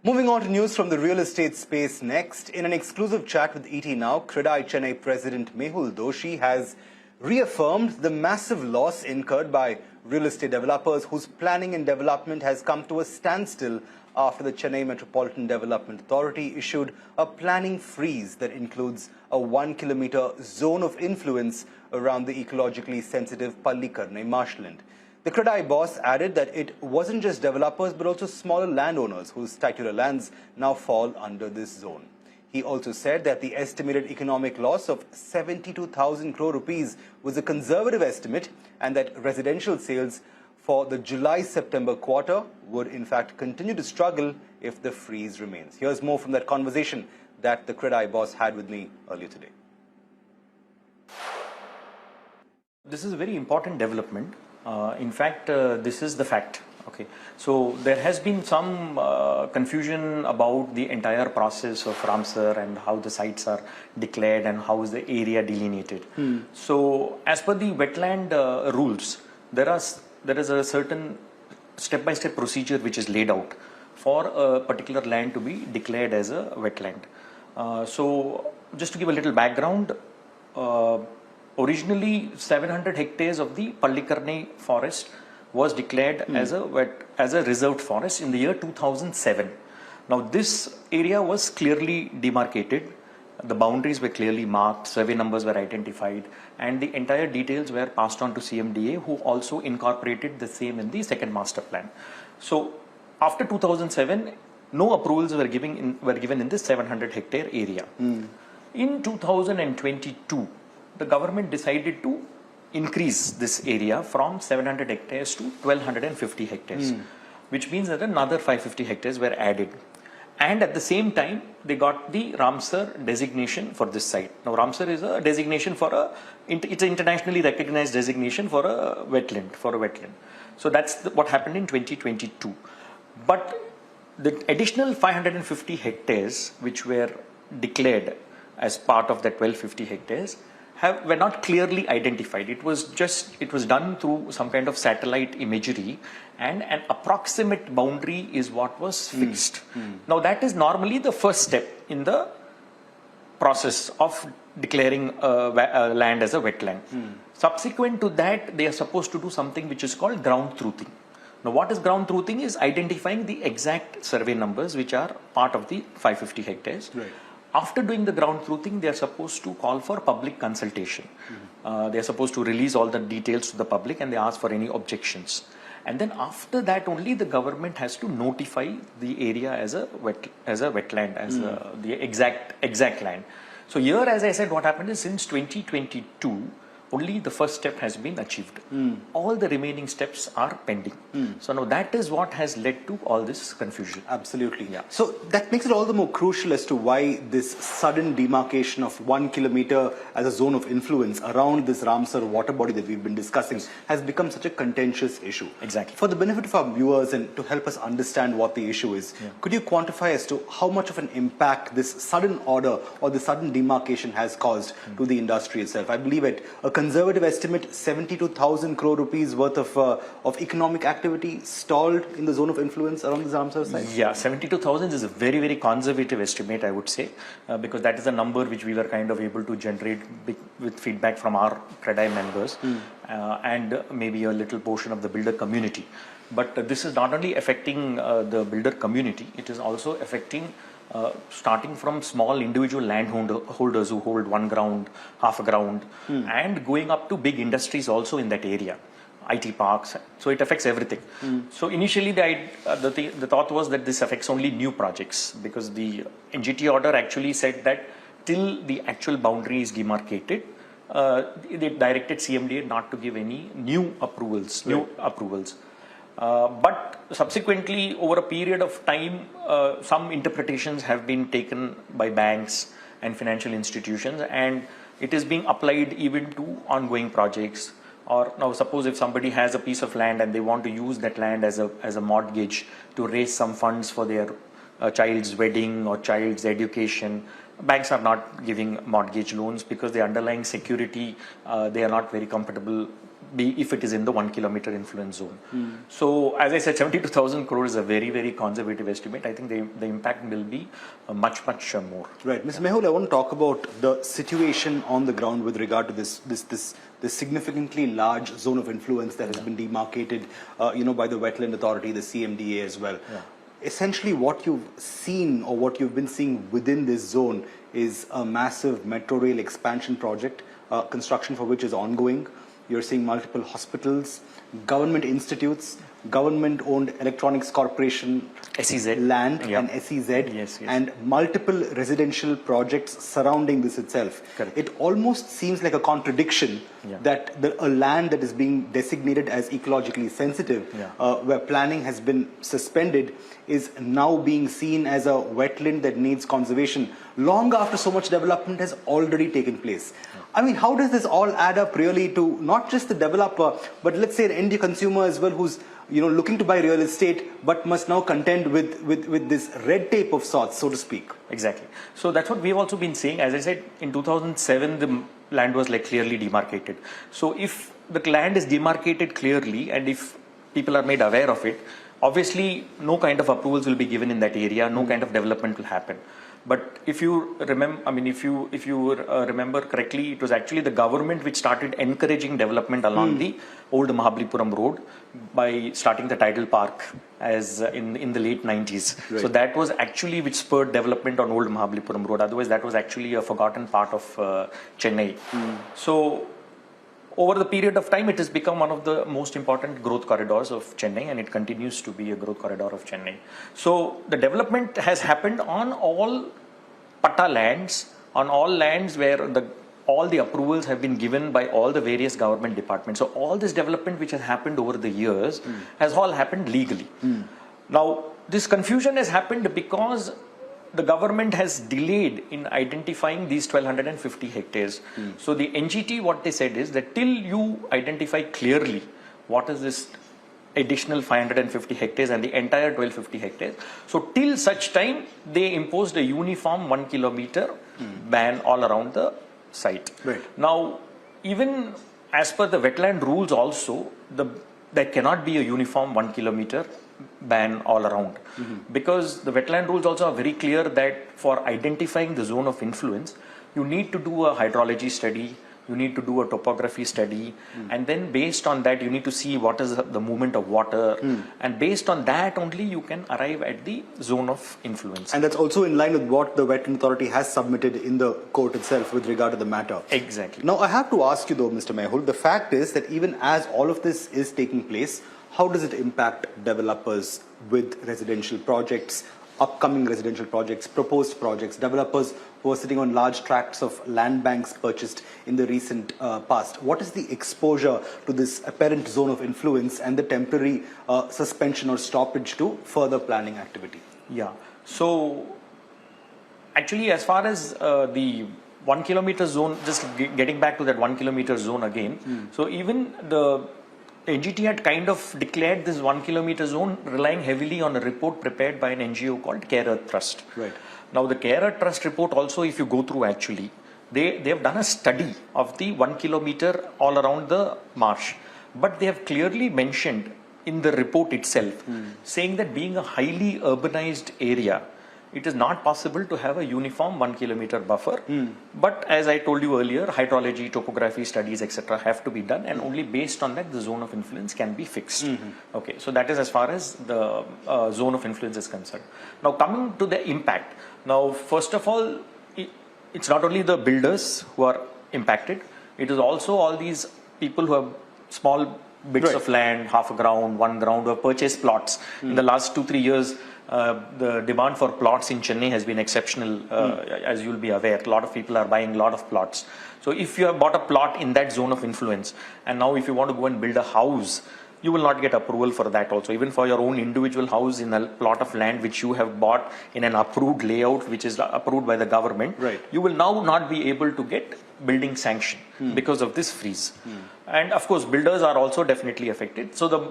Moving on to news from the real estate space next. In an exclusive chat with ET Now, CREDAI Chennai President Mehul Doshi has reaffirmed the massive loss incurred by real estate developers whose planning and development has come to a standstill after the Chennai Metropolitan Development Authority issued a planning freeze that includes a 1-kilometer zone of influence around the ecologically sensitive Pallikaranai Marshland. The CREDAI boss added that it wasn't just developers but also smaller landowners whose titular lands now fall under this zone. He also said that the estimated economic loss of 72,000 crore rupees was a conservative estimate and that residential sales for the July-September quarter would in fact continue to struggle if the freeze remains. Here's more from that conversation that the CREDAI boss had with me earlier today. This is a very important development. In fact, this is the fact. Okay, so there has been some confusion about the entire process of Ramsar and how the sites are declared and how is the area delineated. So, as per the wetland rules, there is a certain step-by-step procedure which is laid out for a particular land to be declared as a wetland. So, just to give a little background. Originally, 700 hectares of the Pallikarnai forest was declared as a reserved forest in the year 2007. Now, this area was clearly demarcated. The boundaries were clearly marked, survey numbers were identified, and the entire details were passed on to CMDA, who also incorporated the same in the second master plan. So, after 2007, no approvals were given in this 700 hectare area. In 2022, the government decided to increase this area from 700 hectares to 1250 hectares, which means that another 550 hectares were added. And at the same time, they got the Ramsar designation for this site. Now, Ramsar is a designation for it's an internationally recognized designation for a wetland, So that's what happened in 2022. But the additional 550 hectares, which were declared as part of that 1250 hectares, were not clearly identified. It was done through some kind of satellite imagery, and an approximate boundary is what was fixed. Now, that is normally the first step in the process of declaring land as a wetland. Subsequent to that, they are supposed to do something which is called ground truthing. Now, what is ground truthing is identifying the exact survey numbers which are part of the 550 hectares. Right. After doing the ground truthing, they are supposed to call for public consultation. They are supposed to release all the details to the public and they ask for any objections. And then after that only the government has to notify the area as a wetland, as the exact land. So here, as I said, what happened is since 2022, only the first step has been achieved. All the remaining steps are pending. So now that is what has led to all this confusion. Absolutely. Yeah. So that makes it all the more crucial as to why this sudden demarcation of 1 kilometer as a zone of influence around this Ramsar water body that we've been discussing has become such a contentious issue. Exactly. For the benefit of our viewers and to help us understand what the issue is, could you quantify as to how much of an impact this sudden order or the sudden demarcation has caused to the industry itself? I believe at a conservative estimate, 72,000 crore rupees worth of economic activity stalled in the zone of influence around the Ramsar site? Yeah, 72,000 is a very, very conservative estimate, I would say, because that is a number which we were kind of able to generate with feedback from our CREDAI members and maybe a little portion of the builder community. But this is not only affecting the builder community, it is also affecting starting from small individual landholders who hold 1 ground, half a ground, and going up to big industries also in that area, IT parks. So it affects everything. So initially the thought was that this affects only new projects, because the NGT order actually said that till the actual boundary is demarcated, they directed CMDA not to give any new approvals. But subsequently, over a period of time, some interpretations have been taken by banks and financial institutions, and it is being applied even to ongoing projects. Or now suppose if somebody has a piece of land and they want to use that land as a mortgage to raise some funds for their child's wedding or child's education, banks are not giving mortgage loans because the underlying security, they are not very comfortable if it is in the 1 kilometer influence zone. So as I said, 72,000 crore is a very, very conservative estimate. I think the impact will be much more. Right. Mr. Mehul, I want to talk about the situation on the ground with regard to this significantly large zone of influence that has been demarcated, by the Wetland Authority, the CMDA as well. Yeah. Essentially, what you've seen or what you've been seeing within this zone is a massive metro rail expansion project, construction for which is ongoing. You're seeing multiple hospitals, government institutes, government-owned electronics corporation, SEZ land yeah. and SEZ, yes. and multiple residential projects surrounding this itself. Correct. It almost seems like a contradiction Yeah. that a land that is being designated as ecologically sensitive, Yeah. where planning has been suspended, is now being seen as a wetland that needs conservation long after so much development has already taken place. I mean, how does this all add up really to not just the developer, but let's say an end consumer as well, who's looking to buy real estate, but must now contend with this red tape of sorts, so to speak. Exactly. So that's what we've also been saying. As I said, in 2007, the land was like clearly demarcated. So if the land is demarcated clearly, and if people are made aware of it, obviously no kind of approvals will be given in that area, no kind of development will happen. But if you remember, remember correctly, it was actually the government which started encouraging development along the old Mahabalipuram road by starting the tidal park as in the late 90s. Right. So that was actually which spurred development on old Mahabalipuram road. Otherwise, that was actually a forgotten part of Chennai. So over the period of time, it has become one of the most important growth corridors of Chennai, and it continues to be a growth corridor of Chennai. So the development has happened on all patta lands, on all lands where all the approvals have been given by all the various government departments. So all this development which has happened over the years has all happened legally. Now, this confusion has happened because the government has delayed in identifying these 1250 hectares. So the NGT, what they said is that till you identify clearly what is this additional 550 hectares and the entire 1250 hectares, so till such time they imposed a uniform 1 kilometer ban all around the site. Right. Now, even as per the wetland rules also, there cannot be a uniform 1 kilometer ban all around, because the wetland rules also are very clear that for identifying the zone of influence, you need to do a hydrology study, you need to do a topography study, and then based on that you need to see what is the movement of water, and based on that only you can arrive at the zone of influence. And that's also in line with what the Wetland Authority has submitted in the court itself with regard to the matter. Exactly. Now, I have to ask you though, Mr. Mehul, the fact is that even as all of this is taking place, how does it impact developers with residential projects, upcoming residential projects, proposed projects, developers who are sitting on large tracts of land banks purchased in the recent past? What is the exposure to this apparent zone of influence and the temporary suspension or stoppage to further planning activity? Yeah. So actually, as far as the 1 kilometer zone, just getting back to that 1 kilometer zone again, so even the NGT had kind of declared this 1 kilometer zone relying heavily on a report prepared by an NGO called Care Earth Trust. Right. Now the Care Earth Trust report also, if you go through actually, they have done a study of the 1 kilometer all around the marsh. But they have clearly mentioned in the report itself, saying that being a highly urbanized area, it is not possible to have a uniform 1 kilometer buffer. But as I told you earlier, hydrology, topography studies, etc. have to be done, and only based on that the zone of influence can be fixed. Okay, so that is as far as the zone of influence is concerned. Now coming to the impact. Now first of all, it's not only the builders who are impacted, it is also all these people who have small bits of land, half a ground, 1 ground, who have purchased plots. In the last 2-3 years, the demand for plots in Chennai has been exceptional, as you'll be aware. A lot of people are buying a lot of plots. So if you have bought a plot in that zone of influence, and now if you want to go and build a house, you will not get approval for that also. Even for your own individual house in a plot of land which you have bought in an approved layout which is approved by the government, you will now not be able to get building sanction because of this freeze. And of course, builders are also definitely affected. So the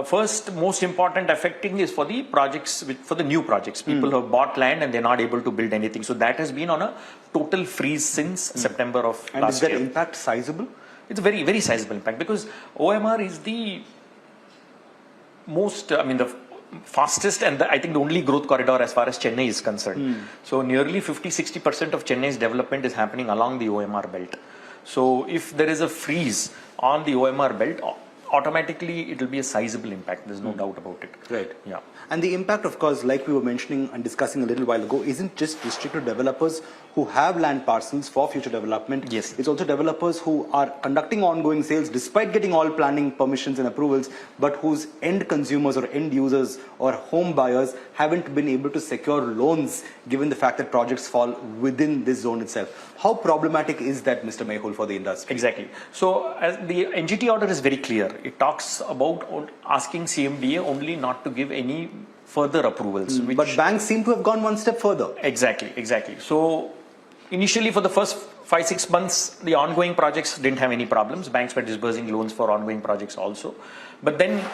first most important affecting is for the projects, for the new projects, people who have bought land and they're not able to build anything. So that has been on a total freeze since September of last year. And is that impact sizable? It's a very, very sizable impact because OMR is the most, the fastest and I think the only growth corridor as far as Chennai is concerned. So nearly 50-60% of Chennai's development is happening along the OMR belt. So if there is a freeze on the OMR belt, automatically it will be a sizable impact. There's no doubt about it. Right. Yeah. And the impact, of course, like we were mentioning and discussing a little while ago, isn't just restricted to developers who have land parcels for future development. Yes. It's also developers who are conducting ongoing sales despite getting all planning permissions and approvals, but whose end consumers or end users or home buyers haven't been able to secure loans given the fact that projects fall within this zone itself. How problematic is that, Mr. Mehul, for the industry? Exactly. So as the NGT order is very clear. It talks about asking CMDA only not to give any further approvals. But banks seem to have gone one step further. Exactly. So initially for the first 5-6 months, the ongoing projects didn't have any problems. Banks were disbursing loans for ongoing projects also. But then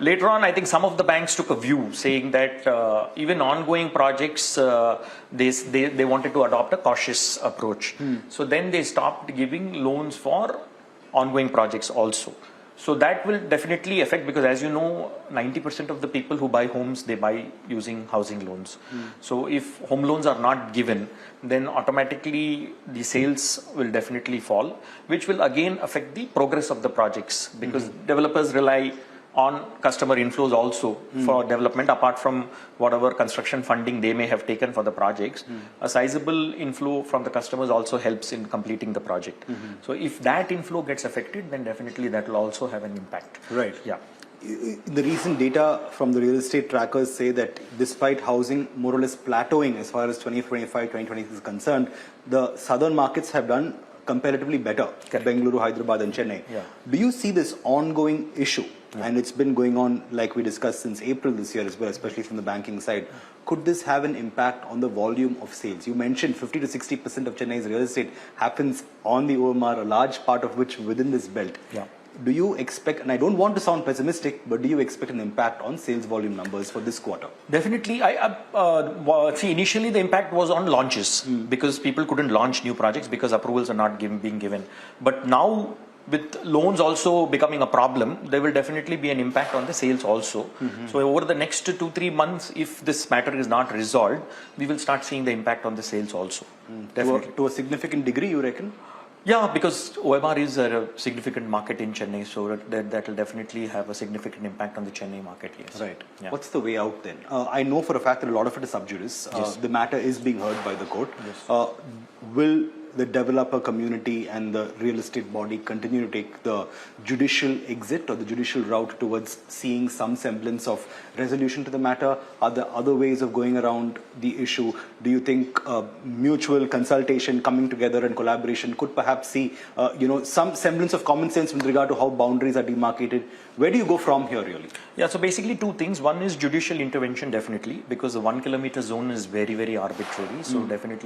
later on, I think some of the banks took a view saying that even ongoing projects, they wanted to adopt a cautious approach. So then they stopped giving loans for ongoing projects also. So that will definitely affect because as you know, 90% of the people who buy homes, they buy using housing loans. So if home loans are not given, then automatically the sales will definitely fall, which will again affect the progress of the projects because developers rely on customer inflows also for development apart from whatever construction funding they may have taken for the projects. A sizable inflow from the customers also helps in completing the project. So if that inflow gets affected, then definitely that will also have an impact. Right. Yeah. The recent data from the real estate trackers say that despite housing more or less plateauing as far as 2025, 2026 is concerned, the southern markets have done comparatively better. Correct. Bengaluru, Hyderabad and Chennai. Yeah. Do you see this ongoing issue? And it's been going on, like we discussed, since April this year as well, especially from the banking side. Could this have an impact on the volume of sales? You mentioned 50-60% of Chennai's real estate happens on the OMR, a large part of which within this belt. Yeah. Do you expect, and I don't want to sound pessimistic, but do you expect an impact on sales volume numbers for this quarter? Definitely. See, initially the impact was on launches because people couldn't launch new projects because approvals are not being given. But now, with loans also becoming a problem, there will definitely be an impact on the sales also. So over the next 2-3 months, if this matter is not resolved, we will start seeing the impact on the sales also. Definitely. To a significant degree, you reckon? Yeah, because OMR is a significant market in Chennai, so that will definitely have a significant impact on the Chennai market, yes. Right. Yeah. What's the way out then? I know for a fact that a lot of it is sub judice. Yes. The matter is being heard by the court. Yes. Will the developer community and the real estate body continue to take the judicial exit or the judicial route towards seeing some semblance of resolution to the matter? Are there other ways of going around the issue? Do you think mutual consultation, coming together and collaboration could perhaps see some semblance of common sense with regard to how boundaries are demarcated? Where do you go from here really? Yeah, so basically two things. One is judicial intervention definitely because the 1 kilometer zone is very, very arbitrary. So definitely